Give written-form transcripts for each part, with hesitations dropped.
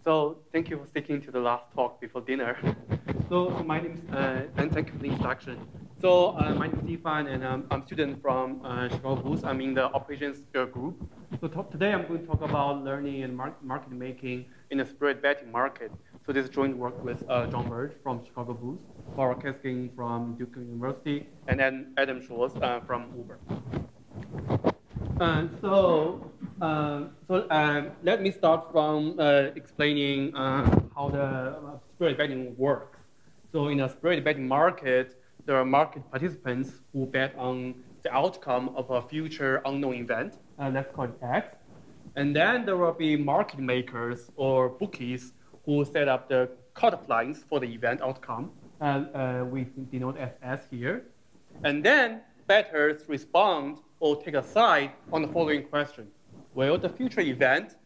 So thank you for sticking to the last talk before dinner. So my name is, and thank you for the introduction. So my name is Yifan, and I'm a student from Chicago Booth. I'm in the operations group. So today I'm going to talk about learning and market making in the spread betting market. So this is joint work with John Birge from Chicago Booth, Bora Keskin from Duke University, and then Adam Schultz from Uber. Let me start from explaining how the spread betting works. So in a spread betting market, there are market participants who bet on the outcome of a future unknown event. Let's call it X. And then there will be market makers or bookies who set up the cutoff lines for the event outcome. We denote as S here. And then bettors respond or take a side on the following question. Will the future event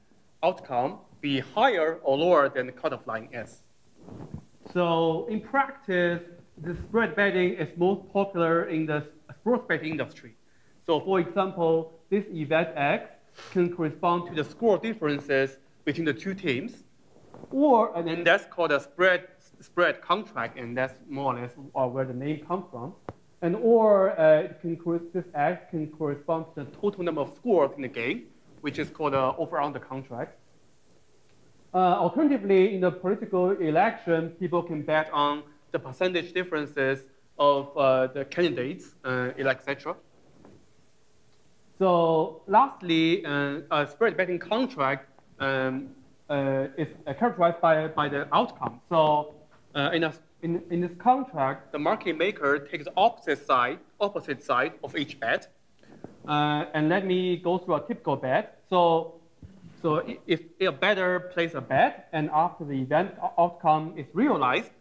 outcome be higher or lower than the cutoff line S? So in practice, the spread betting is most popular in the sports betting industry. So for example, this event X can correspond to the score differences between the two teams, and then that's called a spread contract, and that's more or less where the name comes from. And this X can correspond to the total number of scores in the game, which is called an over-under contract. Alternatively, in the political election, people can bet on the percentage differences of the candidates, etc. So lastly, a spread betting contract is characterized by the outcome. So in this contract, the market maker takes the opposite side of each bet. And let me go through a typical bet. So if a bettor places a bet, and after the event outcome is realized,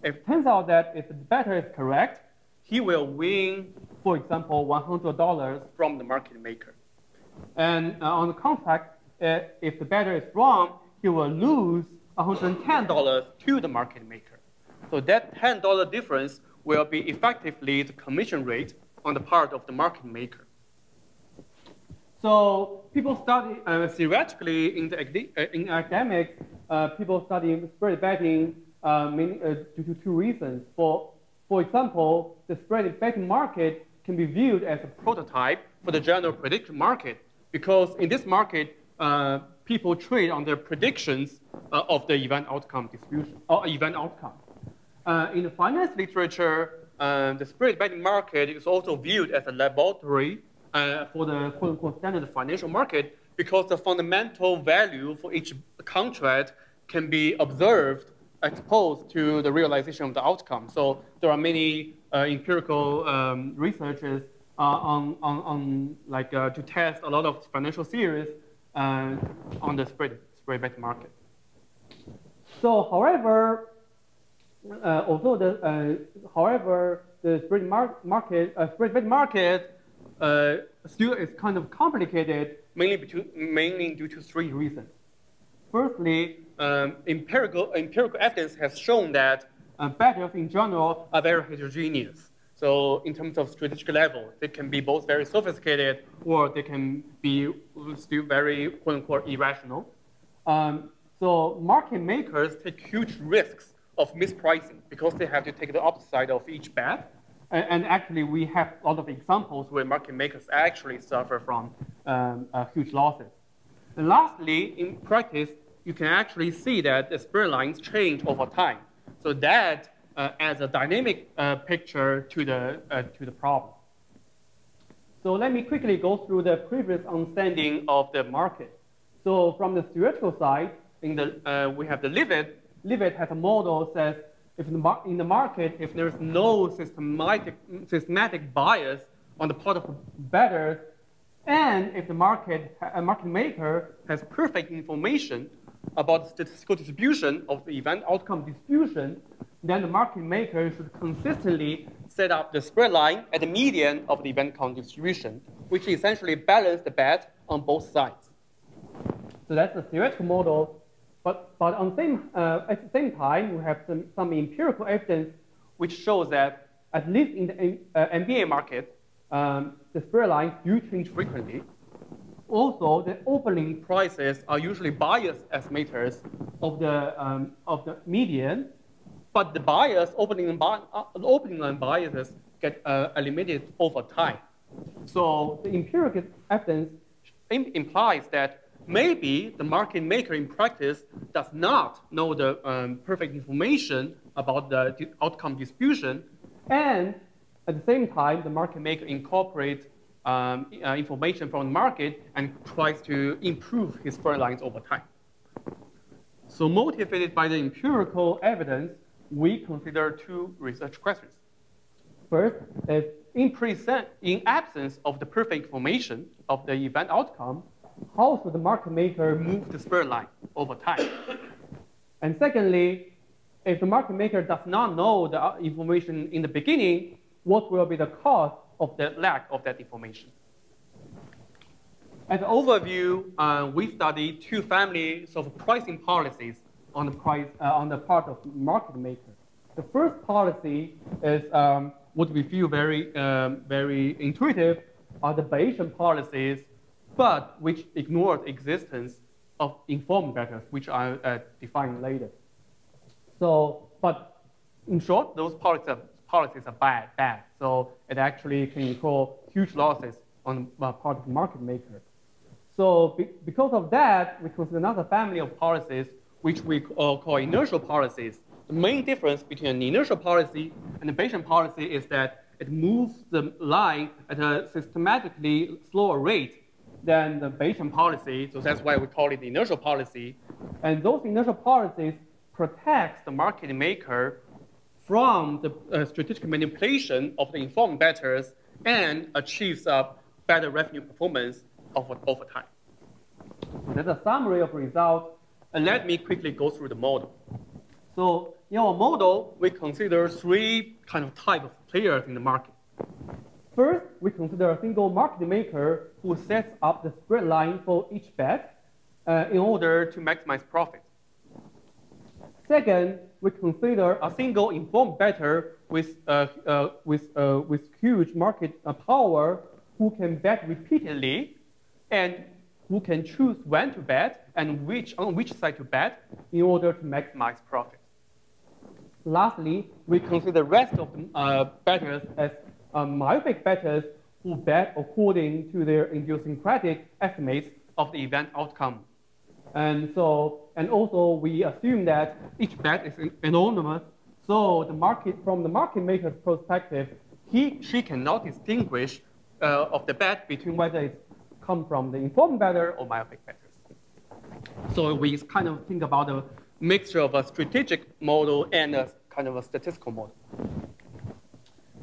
if it turns out that if the bettor is correct, he will win, for example, $100 from the market maker. And on the contract, if the bettor is wrong, he will lose $110 to the market maker. So that $10 difference will be effectively the commission rate on the part of the market maker. So people study, theoretically in academics, people study spread betting due to two reasons. For example, the spread betting market can be viewed as a prototype for the general prediction market, because in this market, people trade on their predictions of the event outcome distribution or event outcome. In the finance literature, the spread betting market is also viewed as a laboratory for the quote-unquote standard financial market, because the fundamental value for each contract can be observed exposed to the realization of the outcome. So there are many empirical researches to test a lot of financial theories on the spread betting market. So, however, the spread betting market still is kind of complicated, mainly due to three reasons. Firstly, empirical evidence has shown that bettors in general are very heterogeneous. So in terms of strategic level, they can be both very sophisticated or they can be still very quote-unquote irrational. So market makers take huge risks of mispricing because they have to take the opposite side of each bet. And actually, we have a lot of examples where market makers actually suffer from huge losses. And lastly, in practice, you can actually see that the spread lines change over time. So that adds a dynamic picture to the problem. So let me quickly go through the previous understanding of the market. So from the theoretical side, we have the Leavitt. Leavitt has a model that says if in the market, if there is no systematic bias on the part of bettors, and if the market maker has perfect information about the statistical distribution of the event outcome distribution, then the market maker should consistently set up the spread line at the median of the event count distribution, which essentially balances the bet on both sides. So that's the theoretical model. But at the same time, we have some empirical evidence which shows that, at least in the MBA market, the spread lines do change frequently. Also, the opening prices are usually biased estimators of the median, but the opening line biases get eliminated over time. So the empirical evidence implies that maybe the market maker in practice does not know the perfect information about the outcome distribution, and at the same time, the market maker incorporates information from the market and tries to improve his spread lines over time. So motivated by the empirical evidence, we consider two research questions. First is, in absence of the perfect information of the event outcome, how should the market maker move the spread line over time? And secondly, if the market maker does not know the information in the beginning, what will be the cause of the lack of that information? As an overview, we studied two families of pricing policies on the part of market makers. The first policy is what we feel very intuitive are the Bayesian policies, but which ignore the existence of informed bettors, which I'll define later. So, but in short, those policies are bad. So it actually can incur huge losses on the part of the market maker. So because of that, we consider another family of policies, which we call inertial policies. The main difference between an inertial policy and a Bayesian policy is that it moves the line at a systematically slower rate than the Bayesian policy. So that's why we call it the inertial policy. And those inertial policies protect the market maker from the strategic manipulation of the informed bettors and achieves a better revenue performance over time. That's a summary of results. And let me quickly go through the model. So in our model, we consider three kind of type of players in the market. First, we consider a single market maker who sets up the spread line for each bet in order to maximize profit. Second, we consider a single informed bettor with huge market power who can bet repeatedly and who can choose when to bet and on which side to bet in order to maximize profit. Lastly, we consider the rest of the bettors as myopic bettors who bet according to their idiosyncratic estimates of the event outcome. And also we assume that each bet is anonymous. So from the market maker's perspective, she cannot distinguish of the bet between whether it's come from the informed bettor or myopic bettors. So we kind of think about a mixture of a strategic model and a kind of a statistical model.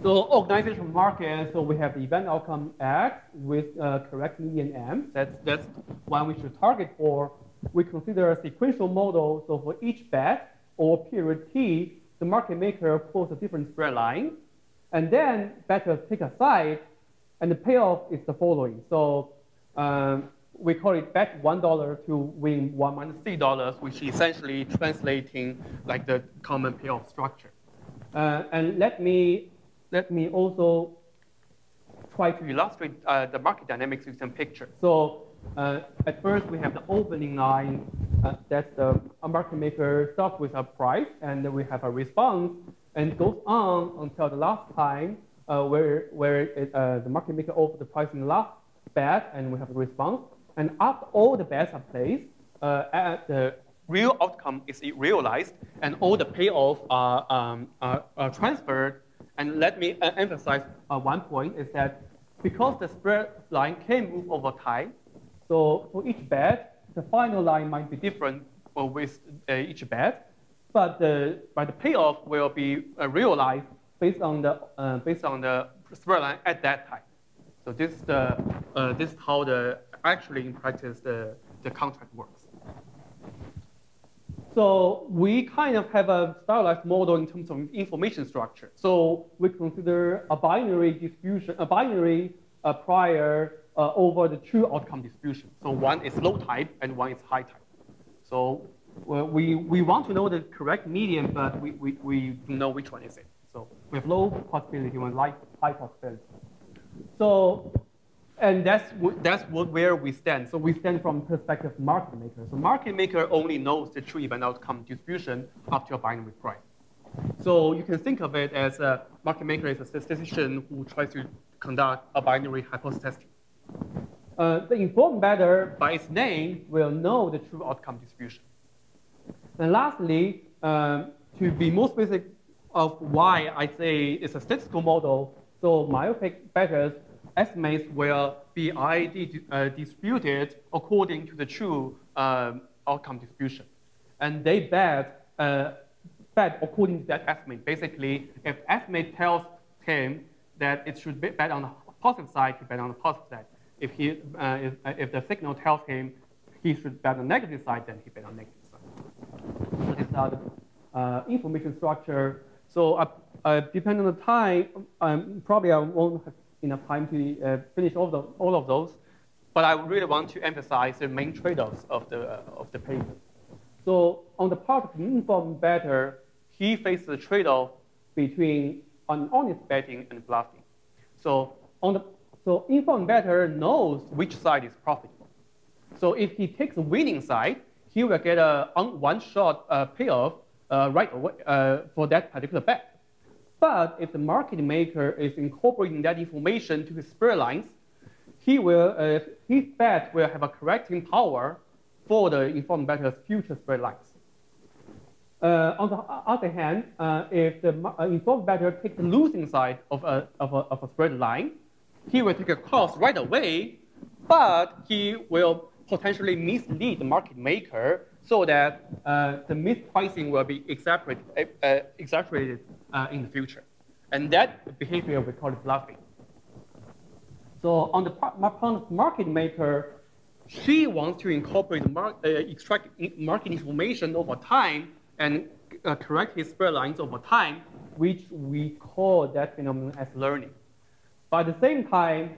So organization market, so we have the event outcome X with correct median M. That's one we should target for. We consider a sequential model. So for each bet or period T, the market maker pulls a different spread line. And then bettors take a side. And the payoff is the following. So we call it bet $1 to win 1 minus $3, which is essentially translating like the common payoff structure. And let me also try to illustrate the market dynamics with some pictures. So at first, we have the opening line. That's the market maker starts with a price, and then we have a response, and goes on until the last time where the market maker offers the price in the last bet, and we have a response. And after all the bets are placed, the real outcome is realized, and all the payoff are transferred. And let me emphasize one point is that because the spread line can move over time, so for each bet, the final line might be different with each bet, but the payoff will be realized based on the spread line at that time. So this is how actually in practice the contract works. So we kind of have a stylized model in terms of information structure. So we consider a binary distribution, a binary prior over the true outcome distribution. So one is low type and one is high type. So we want to know the correct median, but we don't know which one is it. So we have low possibility and high possibility. So And that's where we stand. So we stand from the perspective of market maker. So market maker only knows the true event outcome distribution up to a binary price. So you can think of it as a market maker is a statistician who tries to conduct a binary hypothesis testing. The informed bettor, by its name, will know the true outcome distribution. And lastly, to be more specific of why I say it's a statistical model, so myopic bettors estimates will be ID distributed according to the true outcome distribution. And they bet according to that estimate. Basically, if estimate tells him that it should bet on the positive side, he bet on the positive side. If the signal tells him he should bet on the negative side, then he bet on the negative side. So these are the information structure. So depending on the time, probably I won't have enough time to finish all of those. But I really want to emphasize the main trade-offs of the paper. So on the part of the informed bettor, he faces the trade-off between honest betting and bluffing. So informed bettor knows which side is profitable. So if he takes the winning side, he will get a one-shot payoff right away for that particular bet. But if the market maker is incorporating that information to his spread lines, his bet will have a correcting power for the informed bettor's future spread lines. On the other hand, if the informed bettor takes the losing side of a spread line, he will take a cost right away, but he will potentially mislead the market maker so that the mispricing will be exaggerated in the future. And that behavior we call it bluffing. So on the part of the market maker, she wants to incorporate extract market information over time and correct his spread lines over time, which we call that phenomenon as learning. But at the same time,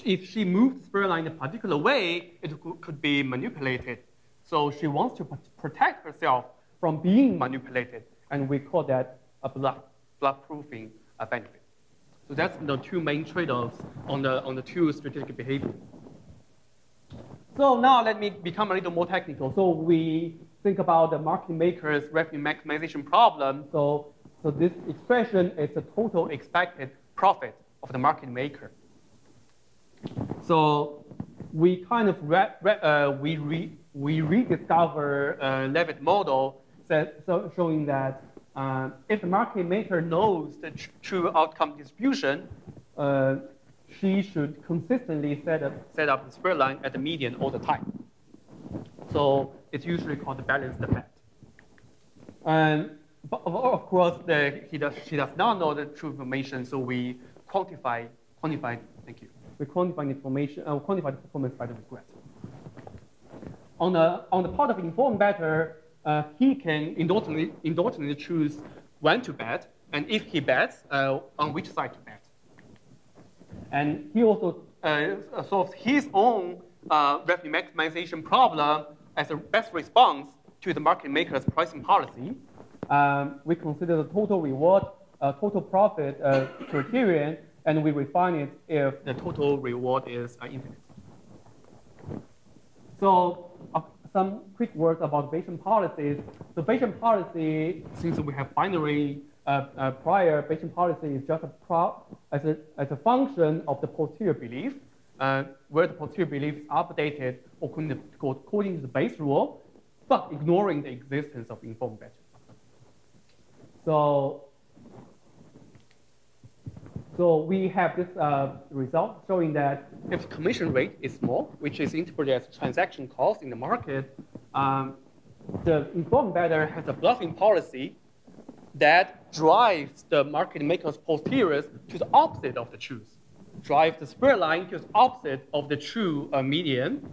if she moves the spread line in a particular way, it could be manipulated. So she wants to protect herself from being manipulated, and we call that a bluff-proofing benefit. So that's the two main trade-offs on the two strategic behaviors. So now let me become a little more technical. So we think about the market maker's revenue maximization problem. So this expression is the total expected profit of the market maker. So we kind of we rediscover Levitt model showing that if the market maker knows the true outcome distribution, she should consistently set up the spread line at the median all the time. So it's usually called the balanced bet. And of course, she does not know the true information, so we quantify. Thank you. We quantify information, quantify the performance by the regret. On the part of informed bettor, he can indulgently choose when to bet, and if he bets, on which side to bet. And he also solves his own revenue maximization problem as a best response to the market maker's pricing policy. We consider the total reward, total profit criterion, and we refine it if the total reward is infinite. So some quick words about Bayesian policies. The Bayesian policy, since we have binary prior, Bayesian policy is just as a function of the posterior belief, where the posterior belief is updated according to the base rule, but ignoring the existence of informed bettors. So we have this result showing that if commission rate is small, which is interpreted as transaction cost in the market, the informed bettor has a bluffing policy that drives the market maker's posteriors to the opposite of the truth, drives the spread line to the opposite of the true median,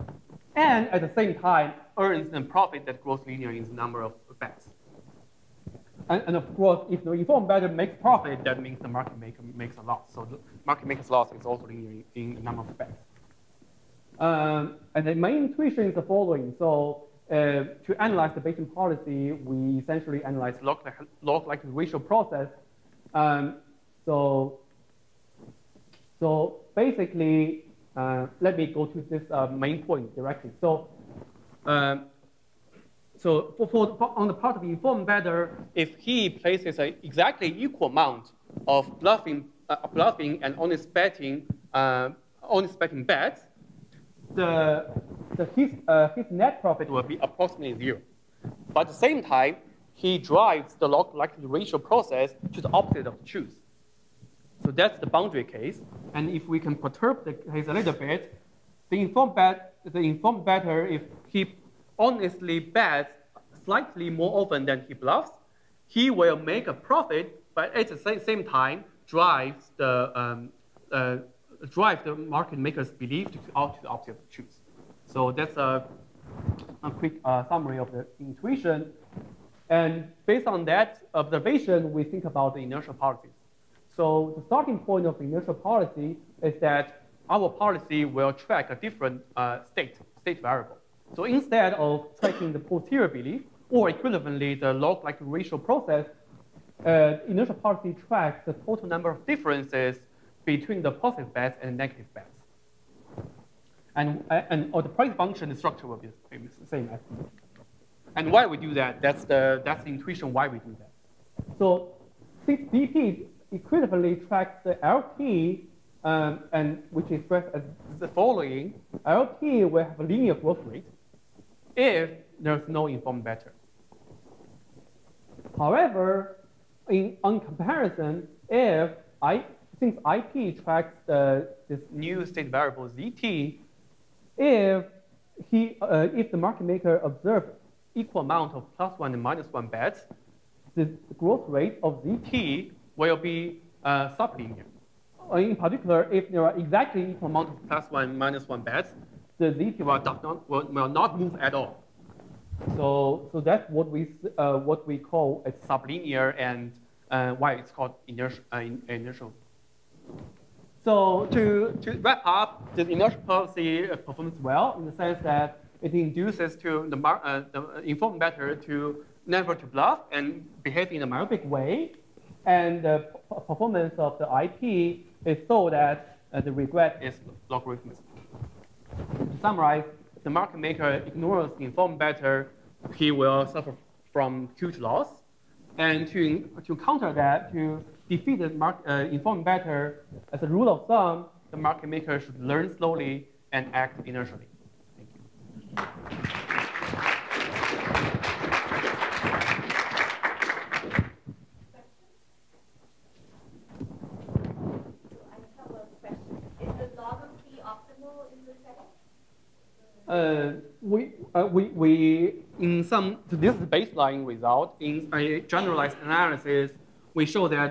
and at the same time earns a profit that grows linear in the number of bets. And of course, if the informed bettor makes profit, that means the market maker makes a loss. So the market maker's loss is also linear in the number of bets. And the main intuition is the following. So to analyze the Bayesian policy, we essentially analyze log-likelihood ratio process. So basically, let me go to this main point directly. So, on the part of informed bettor, if he places an exactly equal amount of bluffing and honest betting bets, his net profit will be approximately 0. But at the same time, he drives the log likelihood ratio process to the opposite of the truth. So that's the boundary case. And if we can perturb the case a little bit, the informed bettor, if he honestly bets slightly more often than he bluffs, he will make a profit, but at the same time drives the market makers' belief out to the opposite of the truth. So that's a quick summary of the intuition. And based on that observation, we think about the inertial policies. So the starting point of the inertial policy is that our policy will track a different state variable. So instead of tracking the posterior belief, or equivalently the log likelihood ratio process, inertial policy tracks the total number of differences between the positive bets and negative bets. And the price function, the structure will be the same as. And why we do that? That's the intuition why we do that. So since BP equivalently tracks the LT, and which is expressed as the following, LT will have a linear growth rate if there's no informed bettor. However, on comparison, since IP tracks this new state variable ZT, if the market maker observes equal amount of +1 and -1 bets, the growth rate of ZT will be sublinear. In particular, if there are exactly equal amount of +1 and -1 bets, the ZT will not move at all. So that's what we call a sublinear, and why it's called inertial. So to wrap up, the inertial policy performs well in the sense that it induces to the informed bettor to never to bluff and behave in a myopic way, and the performance of the IP is so that the regret is logarithmic. To summarize, the market maker ignores the informed bettor, he will suffer from huge loss. And to counter that, to defeat the informed bettor, as a rule of thumb, the market maker should learn slowly and act inertially. Thank you. I have a question. Is the log of P optimal in the setting? This is the baseline result. In a generalized analysis, we show that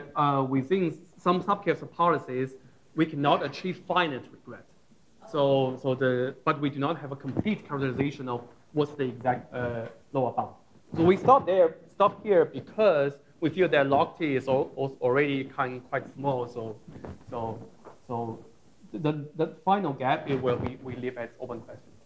within some subcases of policies, we cannot achieve finite regret. But we do not have a complete characterization of what's the exact lower bound. So we stop here because we feel that log T is already quite small. So the final gap, we leave as open question.